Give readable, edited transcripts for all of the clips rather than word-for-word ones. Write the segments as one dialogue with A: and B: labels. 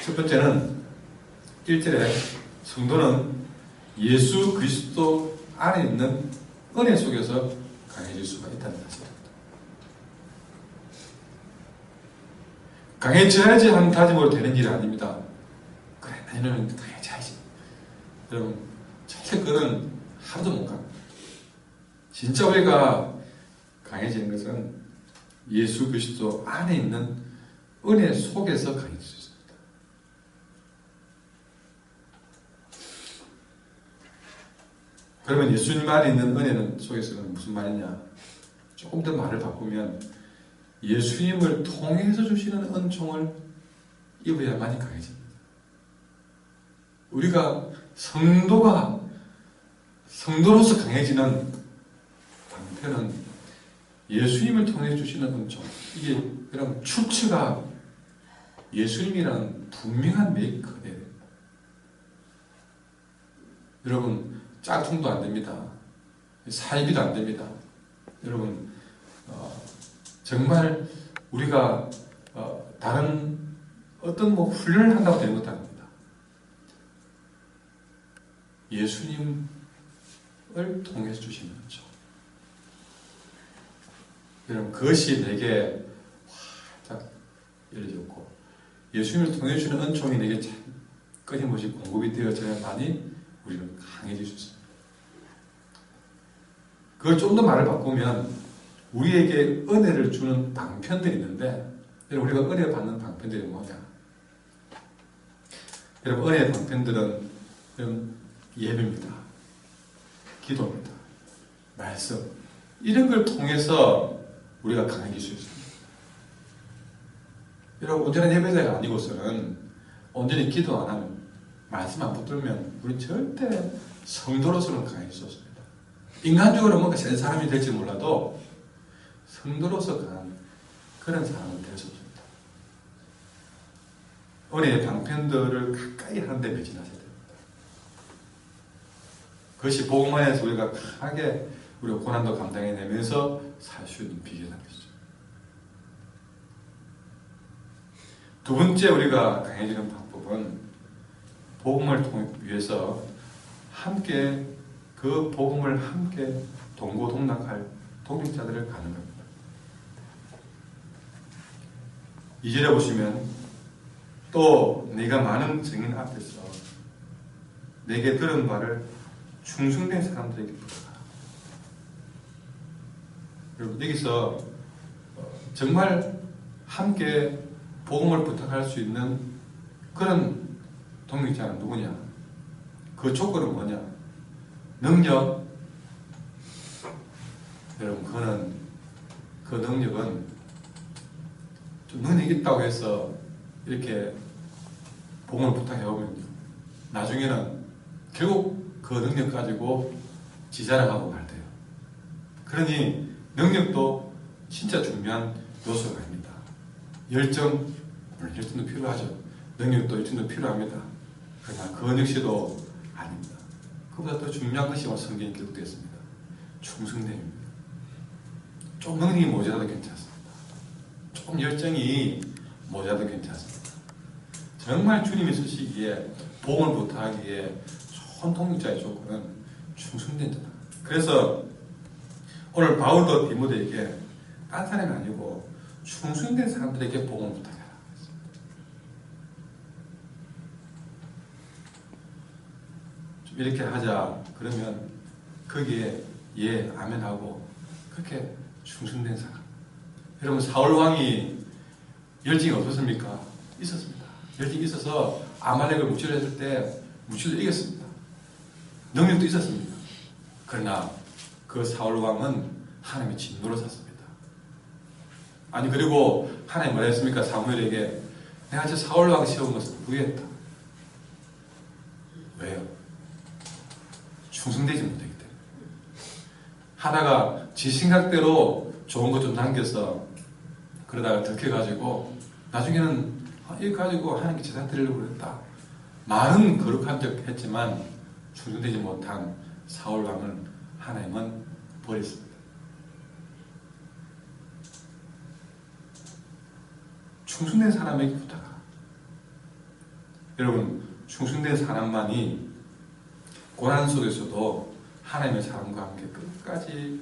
A: 첫 번째는 1절에 성도는 예수 그리스도 안에 있는 은혜 속에서 강해질 수가 있다는 사실입니다. 강해져야지 하는 다짐으로 되는 일이 아닙니다. 그래, 내년은 강해져야지. 여러분, 절대 그는 하루도 못 갑니다. 진짜 우리가 강해지는 것은 예수 그리스도 안에 있는 은혜 속에서 강해질 수 있습니다. 그러면 예수님 안에 있는 은혜는 속에서는 무슨 말이냐? 조금 더 말을 바꾸면 예수님을 통해서 주시는 은총을 입어야만이 강해집니다. 우리가 성도로서 강해지는 방편은 예수님을 통해 주시는 은총. 이게 여러분 출처가 예수님이라는 분명한 메이커가 돼야 됩니다. 여러분 짝퉁도 안 됩니다. 사이비도 안 됩니다. 여러분 정말 우리가 다른 어떤 훈련을 한다고 되는 것도 아닙니다. 예수님을 통해서 주시는 거죠. 여러분 그것이 내게 활짝 열려졌고 예수님을 통해 주시는 은총이 내게 참 끊임없이 공급이 되어져야만이 우리는 강해질 수 있습니다. 그걸 좀 더 말을 바꾸면 우리에게 은혜를 주는 방편들이 있는데 여러분 우리가 은혜 받는 방편들이 뭐냐? 여러분 은혜의 방편들은 여러분 예배입니다. 기도입니다. 말씀 이런 걸 통해서 우리가 강해질 수 있습니다. 여러분 온전한 예배자가 아니고서는 온전히 기도 안 하면 말씀 안 붙들면 우리 절대 성도로서는 강해질 수 없습니다. 인간적으로 뭔가 센 사람이 될지 몰라도 성도로서 강한 그런 사람은 될 수 없습니다. 은혜의 방편들을 가까이 하는데 매진하셔야 됩니다. 그것이 복음 안에서 우리가 강하게 우리가 고난도 감당해내면서 살 수 있는 비결인 것이죠. 두 번째 우리가 강해지는 방법은 복음을 위해서 함께 그 복음을 함께 동고동락할 동역자들을 가는 겁니다. 2절에 보시면 또 네가 많은 증인 앞에서 내게 들은 바를 충성된 사람들에게 부탁하라. 여러분 여기서 정말 함께 복음을 부탁할 수 있는 그런 동역자는 누구냐? 그 조건은 뭐냐? 능력. 여러분 그 능력은 좀 능력이 있다고 해서 이렇게 복음을 부탁해오면요 나중에는 결국 그 능력 가지고 지자랑하고 말돼요. 그러니 능력도 진짜 중요한 요소가 아닙니다. 열정, 물론 열정도 필요하죠. 능력도 열정도 필요합니다. 그러나 그 역시도 아닙니다. 그보다 더 중요한 것이 성경에 기록되어 있습니다. 충성됨입니다. 좀 능력이 모자라도 괜찮습니다. 좀 열정이 모자라도 괜찮습니다. 정말 주님이 쓰시기에 복음을 부탁하기에 좋은 동역자의 조건은 충성된 자다. 그래서 오늘 바울도 디모데에게 딴 사람이 아니고 충성된 사람들에게 복음을 부탁해라. 좀 이렇게 하자. 그러면 거기에 예, 아멘 하고 그렇게 충성된 사람. 여러분 사울 왕이 열정이 없었습니까? 있었습니다. 열정이 있어서 아말렉을 무찌르했을 때 무찌르 이겼습니다. 능력도 있었습니다. 그러나 그 사울 왕은 하나님의 진노로 샀습니다. 아니 그리고 하나님 뭐라 했습니까? 사무엘에게 내가 저 사울 왕 세운 것을 후회했다. 왜요? 충성되지 못했기 때문에. 하다가 지 생각대로 좋은 것 좀 남겨서 그러다가 들켜가지고 나중에는 이거 가지고 하나님께 제사 드리려고 그랬다. 말은 거룩한 척 했지만 충성되지 못한 사울 왕을 하나님은 버렸습니다. 충성된 사람에게 부탁하라. 여러분, 충성된 사람만이 고난 속에서도 하나님의 사람과 함께 끝까지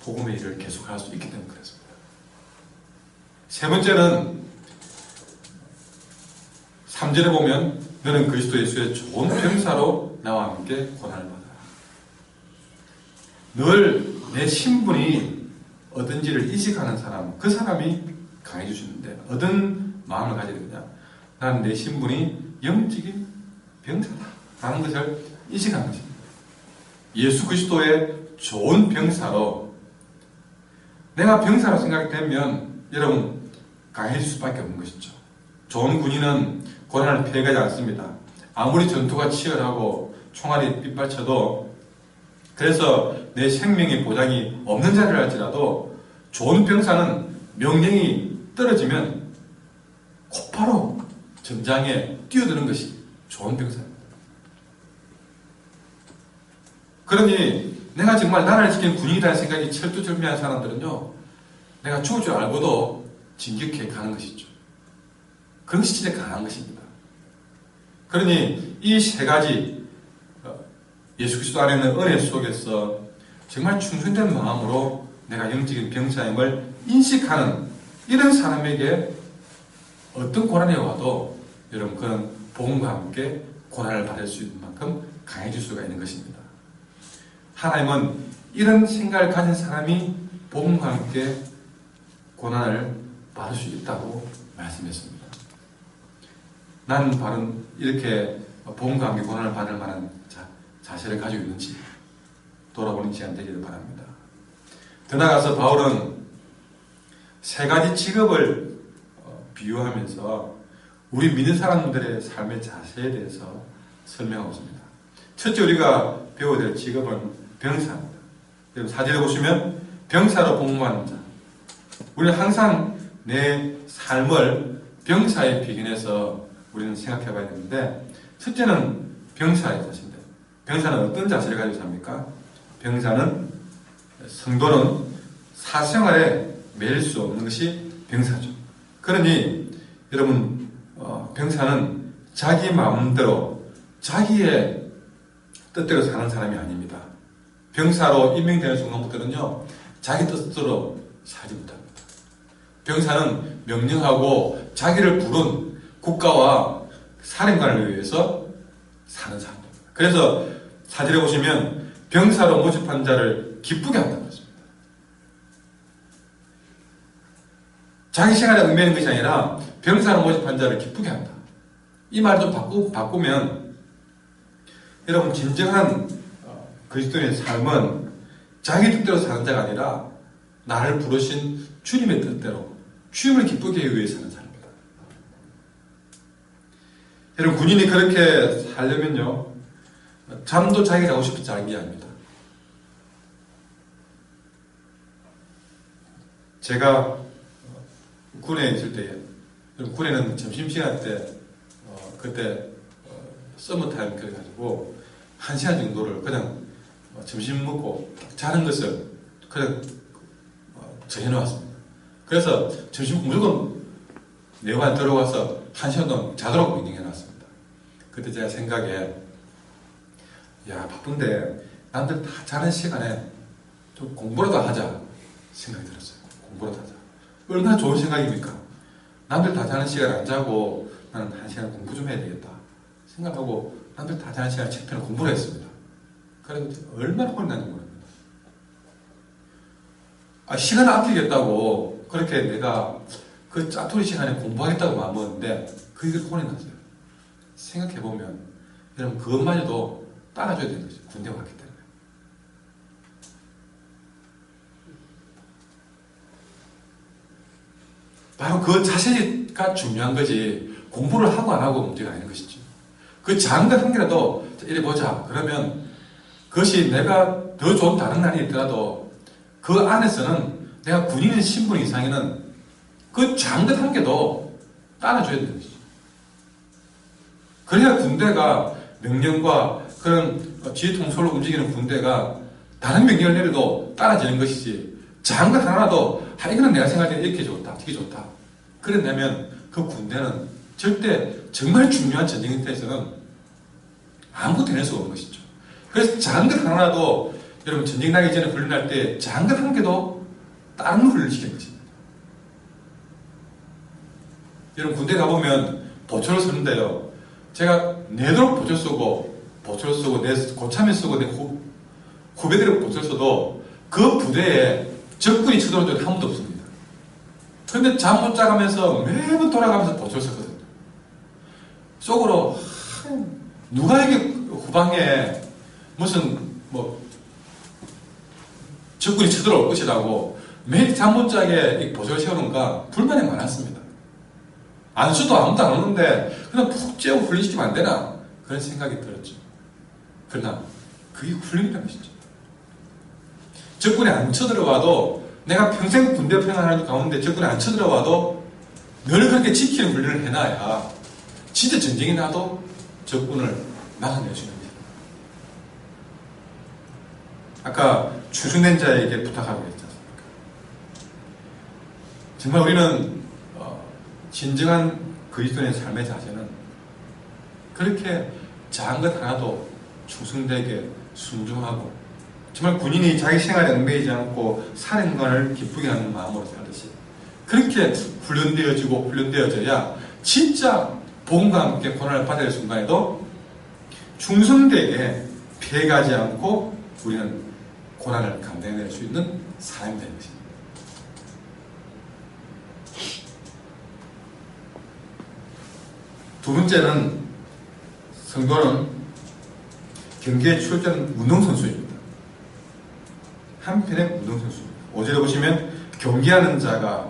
A: 복음의 일을 계속할 수 있기 때문에 그렇습니다. 세 번째는 3절에 보면 너는 그리스도 예수의 좋은 병사로 나와 함께 고난을 받아라. 늘 내 신분이 어떤지를 인식하는 사람, 그 사람이 강해지시는데 어떤 마음을 가져야 되느냐? 나는 내 신분이 영적인 병사다 라는 것을 인식하는 것입니다. 예수 그리스도의 좋은 병사로, 내가 병사로 생각되면 여러분 강해질 수밖에 없는 것이죠. 좋은 군인은 고난을 피해가지 않습니다. 아무리 전투가 치열하고 총알이 빗발쳐도, 그래서 내 생명의 보장이 없는 자리를 할지라도 좋은 병사는 명령이 떨어지면 곧바로 전장에 뛰어드는 것이 좋은 병사입니다. 그러니 내가 정말 나라를 지키는 군인이라는 생각이 철두철미한 사람들은요, 내가 죽을 줄 알고도 진격해 가는 것이죠. 그런 것이 진짜 강한 것입니다. 그러니 이 세 가지, 예수 그리스도 안에 있는 은혜 속에서 정말 충성된 마음으로 내가 영적인 병사임을 인식하는 이런 사람에게 어떤 고난이 와도 여러분 그런 복음과 함께 고난을 받을 수 있는 만큼 강해질 수가 있는 것입니다. 하나님은 이런 생각을 가진 사람이 복음과 함께 고난을 받을 수 있다고 말씀했습니다. 나는 바로 이렇게 복음과 함께 고난을 받을 만한 자세를 가지고 있는지 돌아보는 시간 되기를 바랍니다. 더 나아가서 바울은 세 가지 직업을 비유하면서 우리 믿는 사람들의 삶의 자세에 대해서 설명하고 있습니다. 첫째 우리가 배워야 될 직업은 병사입니다. 여러분 4절에 보시면 병사로 복무하는 자. 우리는 항상 내 삶을 병사에 비견해서 우리는 생각해 봐야 되는데, 첫째는 병사의 자세입니다. 병사는 어떤 자세를 가지고 삽니까? 병사는, 성도는 사생활에 매일 수 없는 것이 병사죠. 그러니 여러분 병사는 자기 마음대로 자기의 뜻대로 사는 사람이 아닙니다. 병사로 임명되는 순간부터는요, 자기 뜻대로 살지 못합니다. 병사는 명령하고 자기를 부른 국가와 사령관을 위해서 사는 사람입니다. 그래서 사절에 보시면 병사로 모집한 자를 기쁘게 한다는 것입니다. 자기 생활에 얽매이는 것이 아니라 병사로 모집한 자를 기쁘게 한다. 이 말을 좀 바꾸면 여러분 진정한 그리스도인의 삶은 자기 뜻대로 사는 자가 아니라 나를 부르신 주님의 뜻대로 주님을 기쁘게 하기 위해 사는 사람입니다. 여러분 군인이 그렇게 살려면요, 잠도 자기가 자고 싶어 자는 게 아닙니다. 제가 군에 있을 때, 군에는 점심시간 때, 그때 서머타임 그래가지고 1시간 정도를 그냥 점심 먹고 자는 것을 그냥 정해놓았습니다. 그래서 점심 무조건 내관 들어가서 1시간 동안 자도록 명령해놨습니다. 그때 제가 생각에, 야 바쁜데 남들 다 자는 시간에 좀 공부라도 하자 생각이 들었어요. 공부라도 하자. 얼마나 좋은 생각입니까? 남들 다 자는 시간에 안 자고 나는 1시간 공부 좀 해야 되겠다 생각하고 남들 다 자는 시간에 책 펴는 공부를 했습니다. 그래서 얼마나 혼이 나는지 모릅니다. 시간을 아끼겠다고 그렇게 내가 그 짜투리 시간에 공부하겠다고 마음먹었는데 그게 혼이 났어요. 생각해보면 여러분 그것마저도 따라줘야 되는 거죠. 군대 갔기 때문에. 바로 그 자세가 중요한 거지 공부를 하고 안 하고 문제가 아닌 것이죠. 그 작은 것 한 개라도 이래 보자 그러면 그것이 내가 더 좋은 다른 날이 있더라도 그 안에서는 내가 군인의 신분 이상에는 그 작은 것 한 개도 따라줘야 되는 것이죠. 그래야 군대가 명령과 그런 지휘 통솔로 움직이는 군대가 다른 명령을 내려도 따라지는 것이지, 작은 것 하나라도 이거는 내가 생각할 때 이렇게 좋다, 되게 좋다 그런다면 그 군대는 절대 정말 중요한 전쟁터에서는 아무것도 해낼 수가 없는 것이죠. 그래서 작은 것 하나라도 여러분 전쟁 나기 전에 훈련할 때 작은 것 한 개도 다른 훈련을 시키는 것입니다. 여러분 군대 가보면 보초를 쓰는데요. 제가 내도록 보초를 쓰고 내 고참에 쓰고 내 후배들의 보초를 써도 그 부대에 적군이 쳐들어온 적이 한 번도 없습니다. 그런데 잠 못 자가면서 매번 돌아가면서 보초를 썼거든요. 속으로 누가 이게 후방에 무슨 적군이 쳐들어올 것이라고 매일 잠 못 자게 보초를 세우는가 불만이 많았습니다. 안수도 아무도 안 오는데 그냥 푹 쬐고 훈련시키면 안 되나 그런 생각이 들었죠. 그러나 그게 훈련이라는 것이죠. 적군이 안 쳐들어와도 내가 평생 군대 생활하는 가운데 적군이 안 쳐들어와도 늘 그렇게 지키는 훈련을 해놔야 진짜 전쟁이 나도 적군을 막아낼 수 있는 겁니다. 아까 추수된 자에게 부탁하라고 했지 않습니까? 정말 우리는 진정한 그리스도인의 삶의 자세는 그렇게 작은 것 하나도 충성되게 순종하고 정말 군인이 자기 생활에 얽매이지 않고 사령관을 기쁘게 하는 마음으로 살듯이 그렇게 훈련되어져야 진짜 복음과 함께 고난을 받아야 할 순간에도 충성되게 피해가지 않고 우리는 고난을 감당해낼 수 있는 사람이 되는 것입니다. 두 번째는 성도는 경기에 출전 운동선수입니다. 한편의 운동선수입니다. 5절에 보시면 경기하는 자가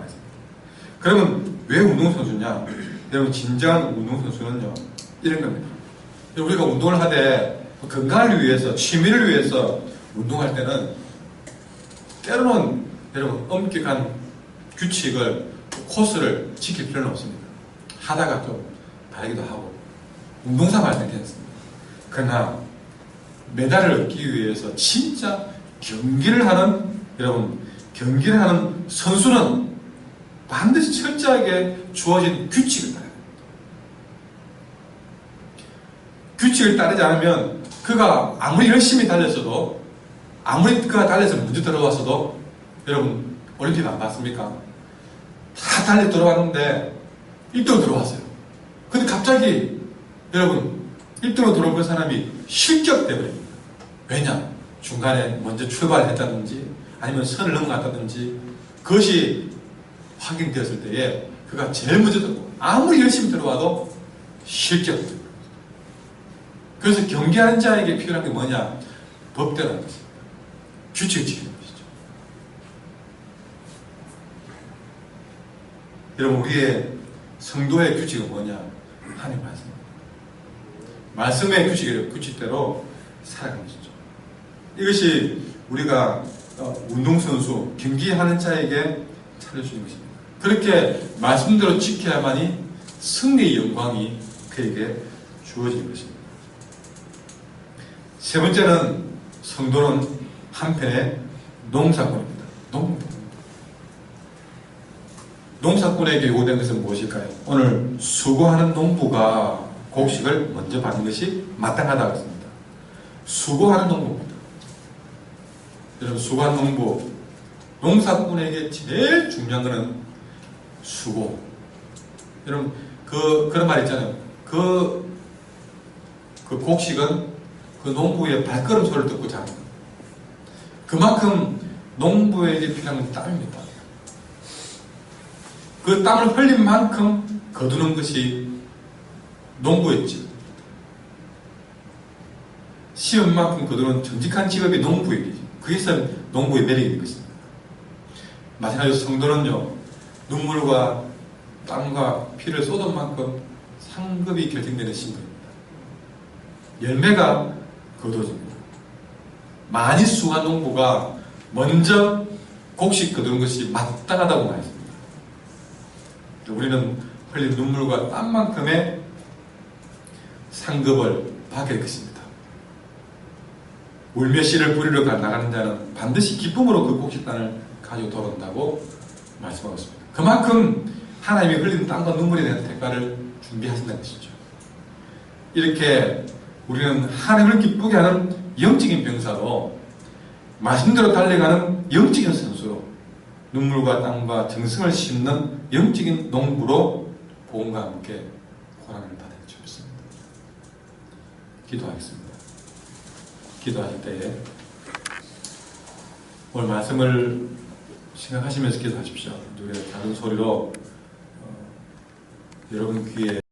A: 그러면 왜 운동선수냐? 여러분 진정한 운동선수는요 이런 겁니다. 우리가 운동을 하되 건강을 위해서 취미를 위해서 운동할 때는 때로는 여러분 엄격한 규칙을 코스를 지킬 필요는 없습니다. 하다가 좀 다르기도 하고 운동삼아 할 때는 괜찮습니다. 그러나 메달을 얻기 위해서 진짜 경기를 하는 선수는 반드시 철저하게 주어진 규칙을 따라야 합니다. 규칙을 따르지 않으면 그가 아무리 열심히 달렸어도 아무리 그가 달려서 먼저 들어왔어도 여러분 올림픽 안 봤습니까? 다 달려 들어왔는데 1등으로 들어왔어요. 근데 갑자기 여러분 1등으로 들어온 그 사람이 실격되어버립니다. 왜냐? 중간에 먼저 출발했다든지 아니면 선을 넘어갔다든지 그것이 확인되었을 때에 그가 제일 먼저 들고 아무리 열심히 들어와도 실격됩니다. 그래서 경기하는 자에게 필요한 게 뭐냐? 법대로라는 것입니다. 규칙을 지키는 것이죠. 여러분 우리의 성도의 규칙은 뭐냐? 하나님 말씀입니다. 말씀의 규칙대로 살아가는 것이죠. 이것이 우리가 운동선수, 경기하는 자에게 차려주는 것입니다. 그렇게 말씀대로 지켜야만이 승리의 영광이 그에게 주어지는 것입니다. 세 번째는 성도는 한편의 농사꾼입니다. 농사꾼에게 요구된 것은 무엇일까요? 오늘 수고하는 농부가 곡식을 먼저 받는 것이 마땅하다고 했습니다. 수고하는 농부입니다. 여러분 수고하는 농부, 농사꾼에게 제일 중요한 것은 수고. 여러분 그런 말 있잖아요. 그 곡식은 그 농부의 발걸음 소리를 듣고 자랍니다. 그만큼 농부에게 필요한 건 땀입니다. 그 땀을 흘린 만큼 거두는 것이 농부의 집. 시험 만큼 거두는 정직한 직업이 농부의 길이죠. 그게 농부의 매력인 것입니다. 마찬가지로 성도는요, 눈물과 땀과 피를 쏟은 만큼 상급이 결정되는 신분입니다. 열매가 거두어집니다. 많이 수고한 농부가 먼저 곡식 거두는 것이 마땅하다고 말했습니다. 우리는 흘린 눈물과 땀만큼의 상급을 받게 될 것입니다. 울며 씨를 뿌리러 나가는 자는 반드시 기쁨으로 그 곡식단을 가지고 돌아온다고 말씀하고 있습니다. 그만큼 하나님이 흘린 땀과 눈물에 대한 대가를 준비하신다는 것이죠. 이렇게 우리는 하나님을 기쁘게 하는 영적인 병사로 말씀대로 달려가는 영적인 선수로 눈물과 땀과 정성을 심는 영적인 농부로 복음과 함께 고난을 받아 주셨습니다. 기도하겠습니다. 기도하실 때에 오늘 말씀을 생각하시면서 기도하십시오. 우리가 작은 소리로 여러분 귀에